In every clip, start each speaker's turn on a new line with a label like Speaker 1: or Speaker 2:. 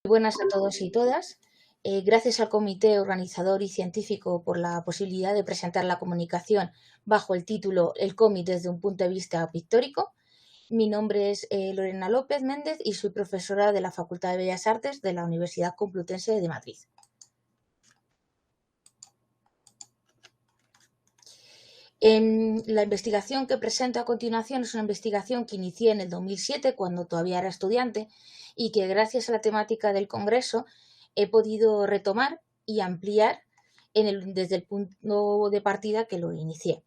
Speaker 1: Buenas a todos y todas. Gracias al comité organizador y científico por la posibilidad de presentar la comunicación bajo el título El cómic desde un punto de vista pictórico. Mi nombre es Lorena López Méndez y soy profesora de la Facultad de Bellas Artes de la Universidad Complutense de Madrid. La investigación que presento a continuación es una investigación que inicié en el 2007, cuando todavía era estudiante, y que gracias a la temática del Congreso he podido retomar y ampliar desde el punto de partida que lo inicié.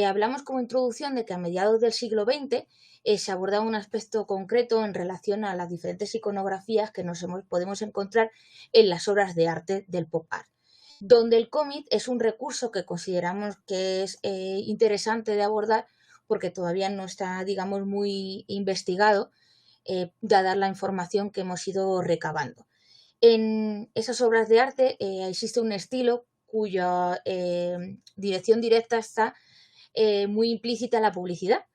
Speaker 1: Hablamos como introducción de que a mediados del siglo XX se abordaba un aspecto concreto en relación a las diferentes iconografías que podemos encontrar en las obras de arte del pop art, donde el cómic es un recurso que consideramos que es interesante de abordar porque todavía no está, digamos, muy investigado, dada la información que hemos ido recabando. En esas obras de arte existe un estilo cuya dirección directa está muy implícita en la publicidad.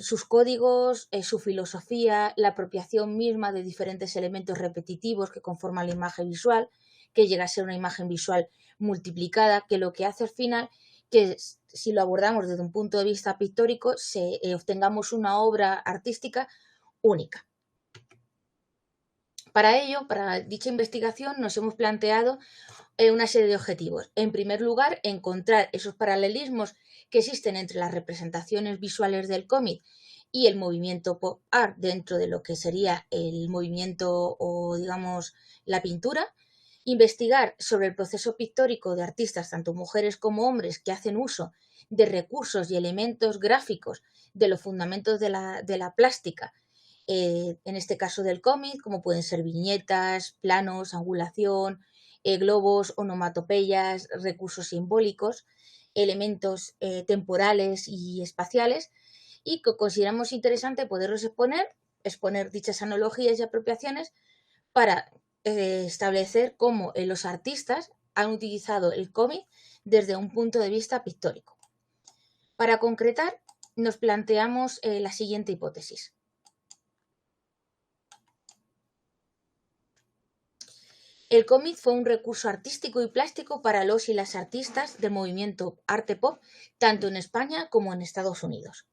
Speaker 1: Sus códigos, su filosofía, la apropiación misma de diferentes elementos repetitivos que conforman la imagen visual, que llega a ser una imagen visual multiplicada, que lo que hace al final, que si lo abordamos desde un punto de vista pictórico, obtengamos una obra artística única. Para ello, para dicha investigación, nos hemos planteado una serie de objetivos. En primer lugar, encontrar esos paralelismos que existen entre las representaciones visuales del cómic y el movimiento pop art dentro de lo que sería el movimiento o, digamos, la pintura. Investigar sobre el proceso pictórico de artistas, tanto mujeres como hombres, que hacen uso de recursos y elementos gráficos de los fundamentos de la plástica, en este caso del cómic, como pueden ser viñetas, planos, angulación, globos, onomatopeyas, recursos simbólicos, elementos temporales y espaciales, y que consideramos interesante poderlos exponer dichas analogías y apropiaciones para establecer cómo los artistas han utilizado el cómic desde un punto de vista pictórico. Para concretar, nos planteamos la siguiente hipótesis. El cómic fue un recurso artístico y plástico para los y las artistas del movimiento arte pop, tanto en España como en Estados Unidos.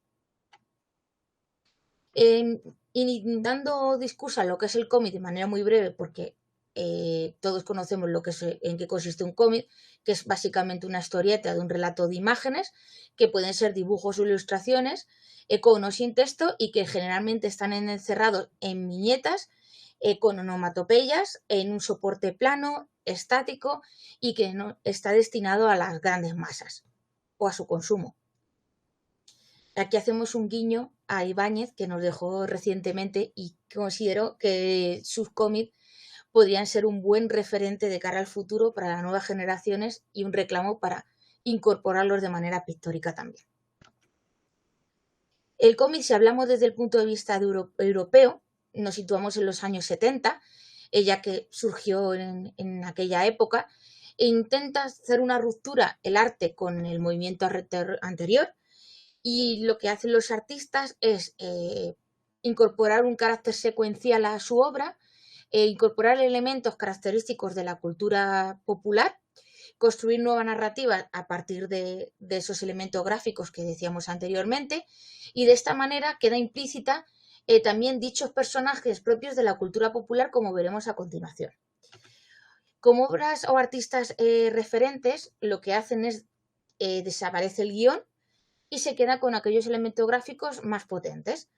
Speaker 1: Y dando discurso a lo que es el cómic de manera muy breve, porque todos conocemos en qué consiste un cómic, que es básicamente una historieta de un relato de imágenes, que pueden ser dibujos o ilustraciones, con o sin texto, y que generalmente están encerrados en viñetas, con onomatopeyas, en un soporte plano, estático, y que no está destinado a las grandes masas o a su consumo. Aquí hacemos un guiño a Ibáñez, que nos dejó recientemente, y considero que sus cómics podrían ser un buen referente de cara al futuro para las nuevas generaciones y un reclamo para incorporarlos de manera pictórica también. El cómic, si hablamos desde el punto de vista europeo, nos situamos en los años 70, ya que surgió en aquella época, e intenta hacer una ruptura el arte con el movimiento anterior, y lo que hacen los artistas es incorporar un carácter secuencial a su obra, incorporar elementos característicos de la cultura popular, construir nuevas narrativas a partir de esos elementos gráficos que decíamos anteriormente, y de esta manera queda implícita también dichos personajes propios de la cultura popular, como veremos a continuación. Como obras o artistas referentes, lo que hacen es desaparece el guión y se queda con aquellos elementos gráficos más potentes,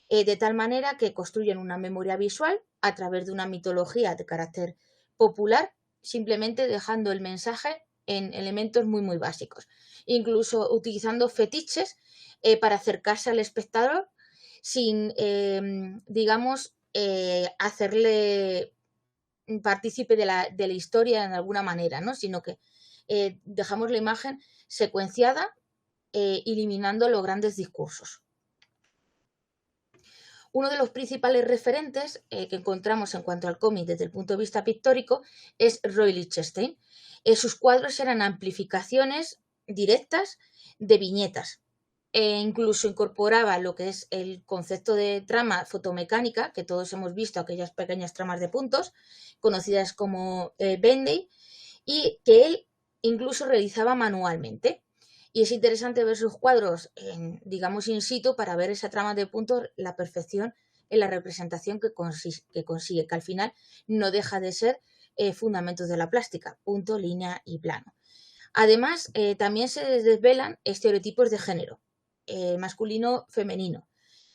Speaker 1: de tal manera que construyen una memoria visual a través de una mitología de carácter popular, simplemente dejando el mensaje en elementos muy, muy básicos, incluso utilizando fetiches para acercarse al espectador sin, digamos, hacerle partícipe de la historia en alguna manera, ¿no? Sino que dejamos la imagen secuenciada, eliminando los grandes discursos. Uno de los principales referentes que encontramos en cuanto al cómic desde el punto de vista pictórico es Roy Lichtenstein. Sus cuadros eran amplificaciones directas de viñetas. incluso incorporaba lo que es el concepto de trama fotomecánica, que todos hemos visto, aquellas pequeñas tramas de puntos, conocidas como Bendy, y que él incluso realizaba manualmente. Y es interesante ver sus cuadros, digamos, in situ para ver esa trama de puntos, la perfección en la representación que consigue, que al final no deja de ser fundamentos de la plástica, punto, línea y plano. Además, también se desvelan estereotipos de género, masculino-femenino,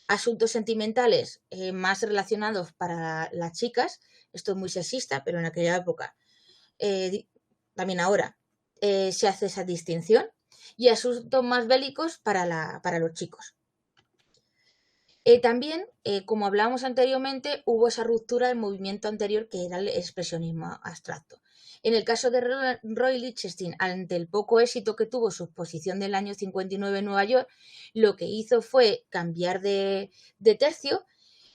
Speaker 1: asuntos sentimentales más relacionados para las chicas, esto es muy sexista, pero en aquella época, también ahora, se hace esa distinción, y asuntos más bélicos para los chicos. También, como hablábamos anteriormente, hubo esa ruptura del movimiento anterior que era el expresionismo abstracto. En el caso de Roy Lichtenstein, ante el poco éxito que tuvo su exposición del año 59 en Nueva York, lo que hizo fue cambiar de tercio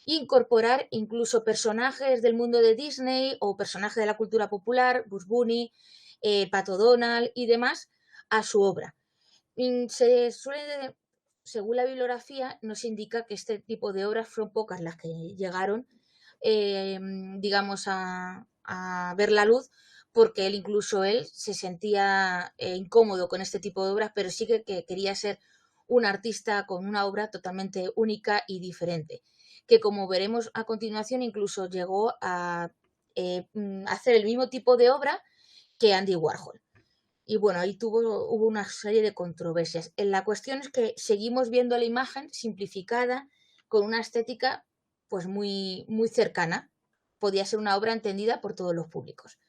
Speaker 1: e incorporar incluso personajes del mundo de Disney o personajes de la cultura popular, Bugs Bunny, Pato Donald y demás, a su obra. Se suele, según la bibliografía, nos indica que este tipo de obras fueron pocas las que llegaron, digamos, a ver la luz, porque él se sentía incómodo con este tipo de obras, pero sí que quería ser un artista con una obra totalmente única y diferente, que como veremos a continuación incluso llegó a hacer el mismo tipo de obra que Andy Warhol. Y bueno, ahí hubo una serie de controversias. La cuestión es que seguimos viendo la imagen simplificada con una estética pues muy, muy cercana. Podía ser una obra entendida por todos los públicos.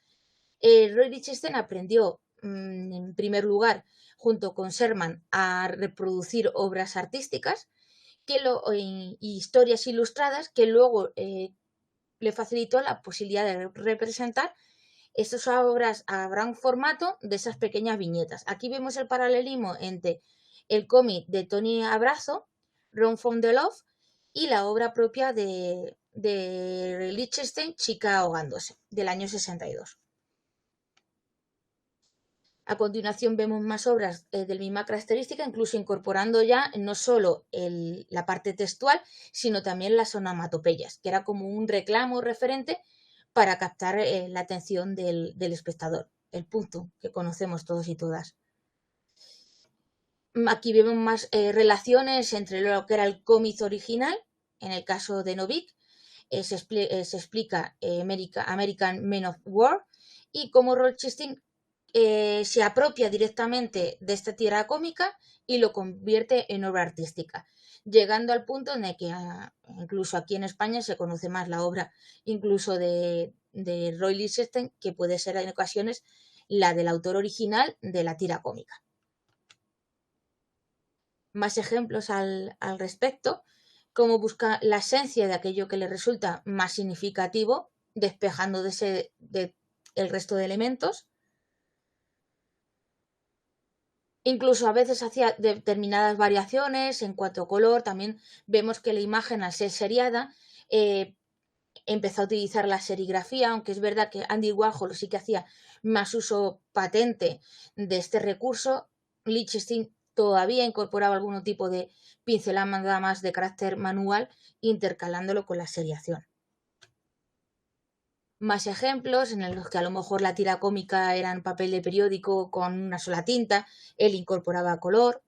Speaker 1: Roy Lichtenstein aprendió, en primer lugar, junto con Sherman, a reproducir obras artísticas y historias ilustradas que luego le facilitó la posibilidad de representar estas obras a gran formato de esas pequeñas viñetas. Aquí vemos el paralelismo entre el cómic de Tony Abrazo, Run from the Love, y la obra propia de Lichtenstein, Chica ahogándose, del año 62. A continuación vemos más obras de misma característica, incluso incorporando ya no solo la parte textual, sino también las onomatopeyas, que era como un reclamo referente para captar la atención del espectador, el punto que conocemos todos y todas. Aquí vemos más relaciones entre lo que era el cómic original, en el caso de Novik, se explica American Men of War, y cómo Lichtenstein se apropia directamente de esta tira cómica y lo convierte en obra artística, llegando al punto en el que incluso aquí en España se conoce más la obra incluso de Roy Lichtenstein, que puede ser en ocasiones la del autor original de la tira cómica. Más ejemplos al respecto, cómo busca la esencia de aquello que le resulta más significativo, despejando el resto de elementos. Incluso a veces hacía determinadas variaciones en cuanto a color. También vemos que la imagen, al ser seriada, empezó a utilizar la serigrafía, aunque es verdad que Andy Warhol sí que hacía más uso patente de este recurso. Lichtenstein todavía incorporaba algún tipo de pincelada más de carácter manual, intercalándolo con la seriación. Más ejemplos en los que a lo mejor la tira cómica era en papel de periódico con una sola tinta, él incorporaba color.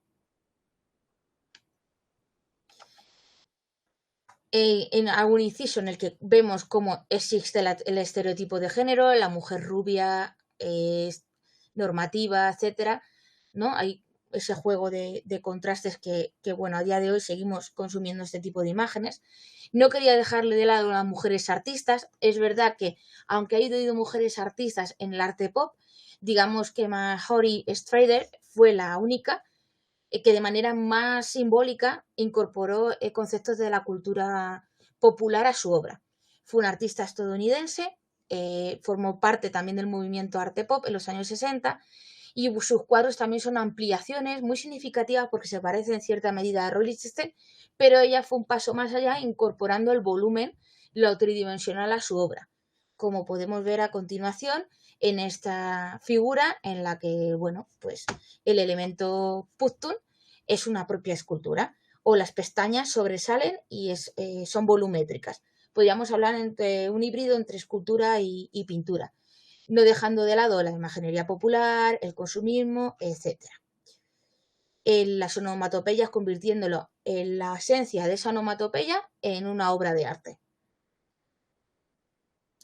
Speaker 1: En algún inciso en el que vemos cómo existe el estereotipo de género, la mujer rubia, normativa, etcétera, ¿no? Hay ese juego de contrastes que, bueno, a día de hoy seguimos consumiendo este tipo de imágenes. No quería dejarle de lado a las mujeres artistas. Es verdad que, aunque ha habido mujeres artistas en el arte pop, digamos que Marjorie Strader fue la única que de manera más simbólica incorporó conceptos de la cultura popular a su obra. Fue un artista estadounidense, formó parte también del movimiento arte pop en los años 60, y sus cuadros también son ampliaciones muy significativas porque se parecen en cierta medida a Roy Lichtenstein, pero ella fue un paso más allá, incorporando el volumen, lo tridimensional a su obra, como podemos ver a continuación en esta figura en la que, bueno, pues el elemento Pustun es una propia escultura, o las pestañas sobresalen y son volumétricas. Podríamos hablar entre un híbrido entre escultura y pintura, no dejando de lado la imaginería popular, el consumismo, etcétera. Las onomatopeyas, convirtiéndolo en la esencia de esa onomatopeya en una obra de arte.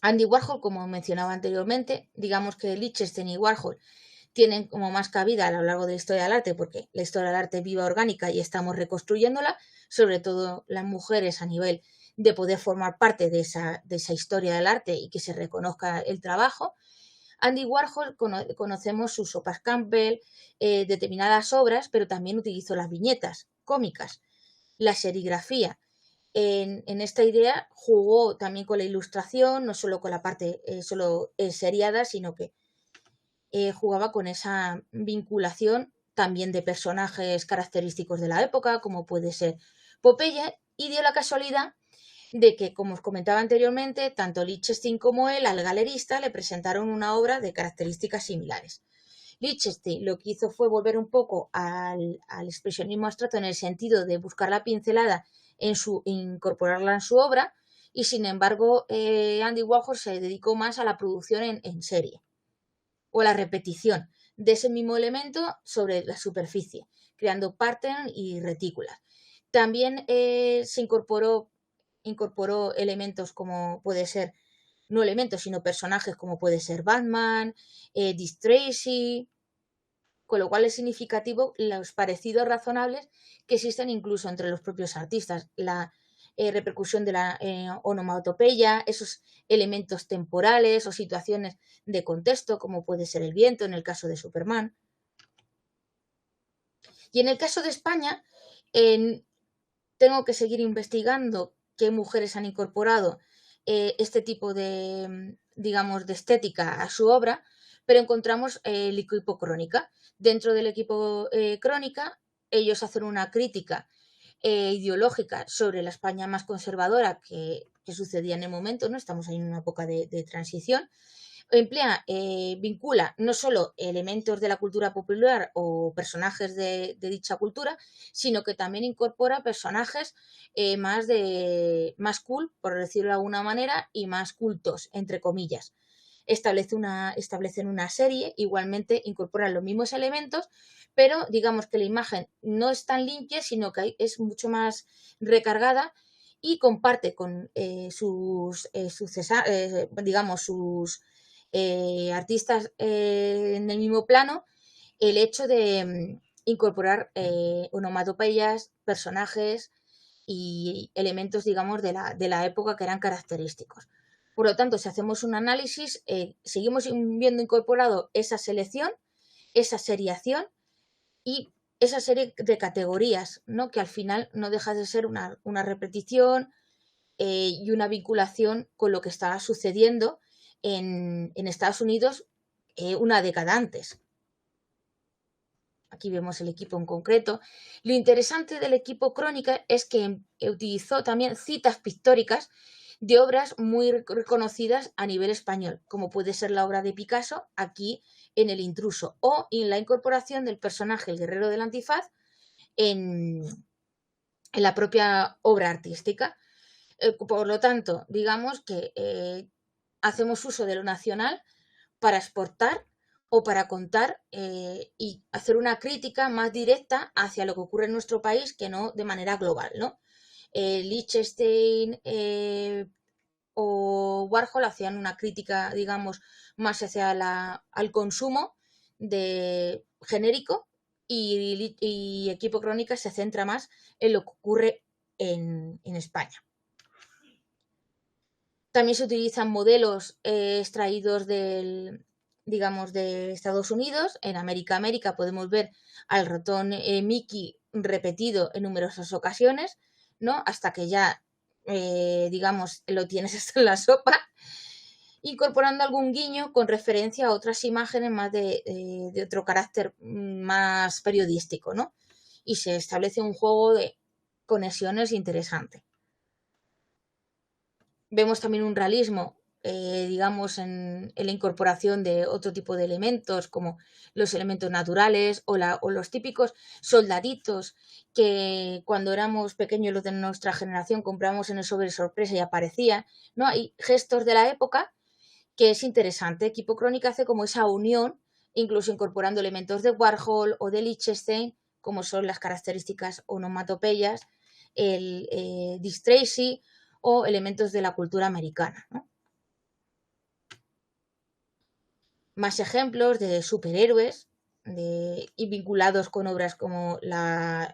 Speaker 1: Andy Warhol, como mencionaba anteriormente, digamos que Lichtenstein y Warhol tienen como más cabida a lo largo de la historia del arte, porque la historia del arte es viva, orgánica y estamos reconstruyéndola, sobre todo las mujeres, a nivel de poder formar parte de esa historia del arte y que se reconozca el trabajo. Andy Warhol, conocemos sus sopas Campbell, determinadas obras, pero también utilizó las viñetas cómicas, la serigrafía. En esta idea jugó también con la ilustración, no solo con la parte solo seriada, sino que jugaba con esa vinculación también de personajes característicos de la época, como puede ser Popeye, y dio la casualidad de que, como os comentaba anteriormente, tanto Lichtenstein como él al galerista le presentaron una obra de características similares. Lichtenstein lo que hizo fue volver un poco al expresionismo abstracto en el sentido de buscar la pincelada incorporarla en su obra, y sin embargo Andy Warhol se dedicó más a la producción en serie o a la repetición de ese mismo elemento sobre la superficie, creando pattern y retículas. También se incorporó elementos como puede ser, no elementos, sino personajes como puede ser Batman, Dick Tracy, con lo cual es significativo los parecidos razonables que existen incluso entre los propios artistas, la repercusión de la onomatopeya, esos elementos temporales o situaciones de contexto, como puede ser el viento en el caso de Superman. Y en el caso de España, tengo que seguir investigando qué mujeres han incorporado este tipo de, digamos, de estética a su obra, pero encontramos el equipo Crónica. Dentro del equipo Crónica, ellos hacen una crítica ideológica sobre la España más conservadora que sucedía en el momento, ¿no? Estamos ahí en una época de transición. Vincula no solo elementos de la cultura popular o personajes de dicha cultura, sino que también incorpora personajes más cool, por decirlo de alguna manera, y más cultos, entre comillas. Establecen una serie, igualmente incorporan los mismos elementos, pero digamos que la imagen no es tan limpia, sino que es mucho más recargada y comparte con sus artistas en el mismo plano el hecho de incorporar onomatopeyas, personajes y elementos, digamos, de la época que eran característicos. Por lo tanto, si hacemos un análisis, seguimos viendo incorporado esa selección, esa seriación y esa serie de categorías, ¿no? Que al final no deja de ser una repetición y una vinculación con lo que estaba sucediendo en Estados Unidos una década antes. Aquí vemos el equipo en concreto. Lo interesante del equipo Crónica es que utilizó también citas pictóricas de obras muy reconocidas a nivel español, como puede ser la obra de Picasso, aquí en El Intruso, o en la incorporación del personaje El Guerrero del Antifaz en la propia obra artística. Por lo tanto, digamos que hacemos uso de lo nacional para exportar o para contar y hacer una crítica más directa hacia lo que ocurre en nuestro país que no de manera global, ¿no? Lichtenstein o Warhol hacían una crítica, digamos, más hacia al consumo genérico y Equipo Crónica se centra más en lo que ocurre en España. También se utilizan modelos extraídos digamos, de Estados Unidos. En América podemos ver al ratón Mickey repetido en numerosas ocasiones, ¿no? Hasta que ya, digamos, lo tienes hasta en la sopa, incorporando algún guiño con referencia a otras imágenes más de otro carácter más periodístico, ¿no? Y se establece un juego de conexiones interesante. Vemos también un realismo digamos, en la incorporación de otro tipo de elementos, como los elementos naturales o los típicos soldaditos que cuando éramos pequeños, los de nuestra generación, compramos en el sobre sorpresa y aparecía, ¿no? Hay gestos de la época que es interesante. Equipo Crónica hace como esa unión, incluso incorporando elementos de Warhol o de Lichtenstein, como son las características onomatopeyas, el Dick Tracy o elementos de la cultura americana, ¿no? Más ejemplos de superhéroes y vinculados con obras como las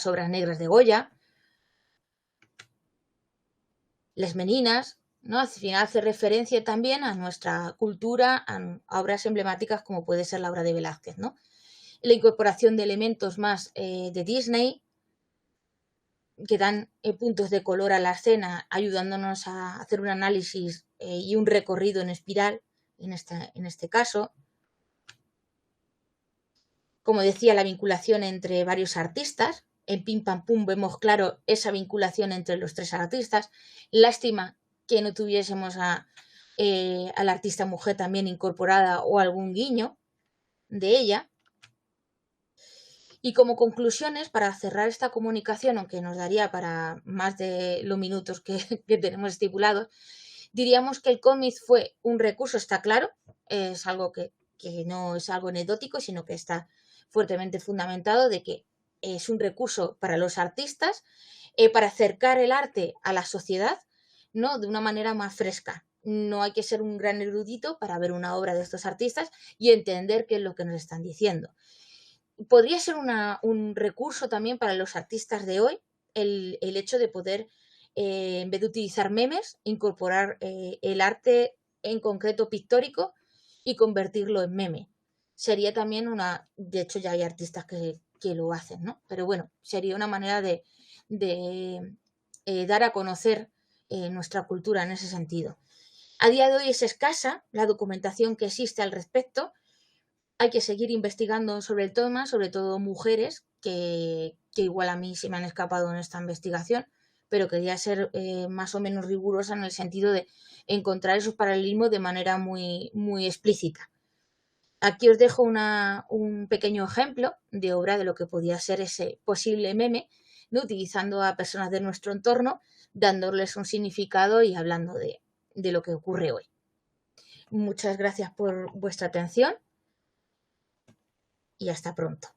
Speaker 1: obras negras de Goya, Les Meninas, ¿no? Al final hace referencia también a nuestra cultura, a obras emblemáticas como puede ser la obra de Velázquez, ¿no? La incorporación de elementos más de Disney que dan puntos de color a la escena, ayudándonos a hacer un análisis y un recorrido en espiral, en este caso. Como decía, la vinculación entre varios artistas. En Pim Pam Pum vemos claro esa vinculación entre los tres artistas. Lástima que no tuviésemos a la artista mujer también incorporada o algún guiño de ella. Y como conclusiones, para cerrar esta comunicación, aunque nos daría para más de los minutos que tenemos estipulados, diríamos que el cómic fue un recurso, está claro, es algo que no es algo anecdótico, sino que está fuertemente fundamentado de que es un recurso para los artistas, para acercar el arte a la sociedad, ¿no? De una manera más fresca. No hay que ser un gran erudito para ver una obra de estos artistas y entender qué es lo que nos están diciendo. Podría ser un recurso también para los artistas de hoy el hecho de poder, en vez de utilizar memes, incorporar el arte en concreto pictórico y convertirlo en meme. Sería también de hecho ya hay artistas que lo hacen, ¿no? Pero bueno, sería una manera de dar a conocer nuestra cultura en ese sentido. A día de hoy es escasa la documentación que existe al respecto. Hay que seguir investigando sobre el tema, sobre todo mujeres, que igual a mí se me han escapado en esta investigación, pero quería ser más o menos rigurosa en el sentido de encontrar esos paralelismos de manera muy, muy explícita. Aquí os dejo un pequeño ejemplo de obra de lo que podía ser ese posible meme, ¿no? Utilizando a personas de nuestro entorno, dándoles un significado y hablando de lo que ocurre hoy. Muchas gracias por vuestra atención y hasta pronto.